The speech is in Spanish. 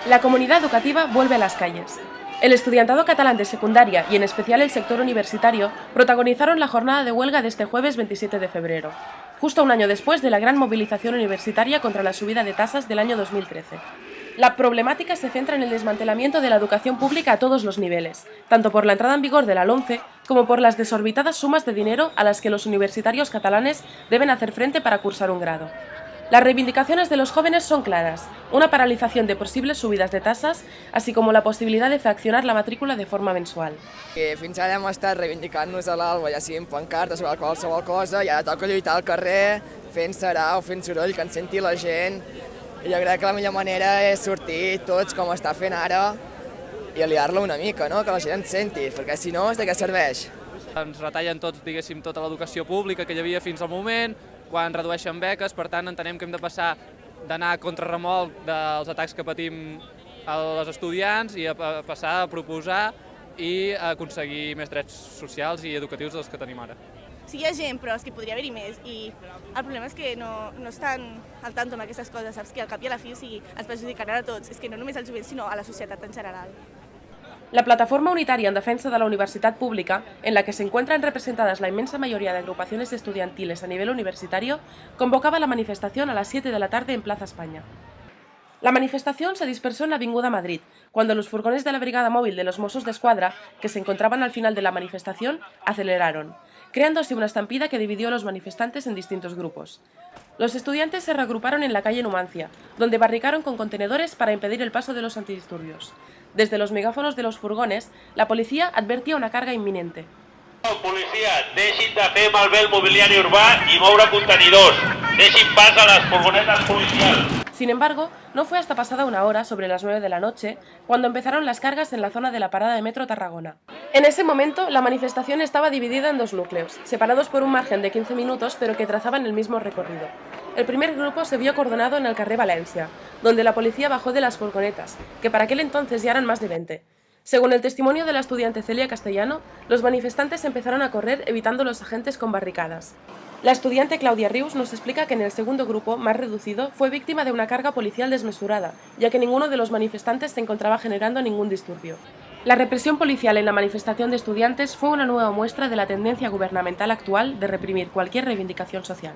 La comunidad educativa vuelve a las calles. El estudiantado catalán de secundaria y en especial el sector universitario protagonizaron la jornada de huelga de este jueves 27 de febrero, justo un año después de la gran movilización universitaria contra la subida de tasas del año 2013. La problemática se centra en el desmantelamiento de la educación pública a todos los niveles, tanto por la entrada en vigor de la LOMCE como por las desorbitadas sumas de dinero a las que los universitarios catalanes deben hacer frente para cursar un grado. Las reivindicaciones de los jóvenes son claras: una paralización de posibles subidas de tasas, así como la posibilidad de fraccionar la matrícula de forma mensual. Fins ara hem estat reivindicant-nos a l'Alba, ja sigui amb pancartes o qualsevol cosa, i ara toca lluitar al carrer, fent sarau, fent soroll, que ens senti la gent. I jo crec que la millor manera és sortir tots com està fent ara i aliar-la una mica, no? Que la gent ens senti, perquè si no, de què serveix? Ens retallen tots, diguéssim, tota l'educació pública que hi havia fins al moment, quan redueixen beques, per tant entenem que hem de passar d'anar a contrarremolc dels atacs que patim els estudiants i a passar a proposar i a aconseguir més drets socials i educatius dels que tenim ara. Sí, hi ha gent, però és que podria haver-hi més, i el problema és que no estan al tanto amb aquestes coses, saps? Que al cap i a la fi ens perjudicaran a tots, és que no només al jovent, sinó a la societat en general. La plataforma unitaria en defensa de la universidad pública, en la que se encuentran representadas la inmensa mayoría de agrupaciones estudiantiles a nivel universitario, convocaba la manifestación a las 7 de la tarde en Plaza España. La manifestación se dispersó en la Avinguda Madrid, cuando los furgones de la Brigada Móvil de los Mossos d'Esquadra, que se encontraban al final de la manifestación, aceleraron, creándose una estampida que dividió a los manifestantes en distintos grupos. Los estudiantes se reagruparon en la calle Numancia, donde barricaron con contenedores para impedir el paso de los antidisturbios. Desde los megáfonos de los furgones, la policía advertía una carga inminente. Policia, deixin de fer malbé el mobiliari urbà i moure contenidors. Deixin pas a les furgonetes policials. Sin embargo, no fue hasta pasada una hora, sobre las 9 de la noche, cuando empezaron las cargas en la zona de la parada de metro Tarragona. En ese momento, la manifestación estaba dividida en dos núcleos, separados por un margen de 15 minutos, pero que trazaban el mismo recorrido. El primer grupo se vio coordonado en el carrer Valencia, donde la policía bajó de las furgonetas, que para aquel entonces ya eran más de 20. Según el testimonio de la estudiante Celia Castellano, los manifestantes empezaron a correr evitando los agentes con barricadas. La estudiante Claudia Rius nos explica que en el segundo grupo, más reducido, fue víctima de una carga policial desmesurada, ya que ninguno de los manifestantes se encontraba generando ningún disturbio. La represión policial en la manifestación de estudiantes fue una nueva muestra de la tendencia gubernamental actual de reprimir cualquier reivindicación social.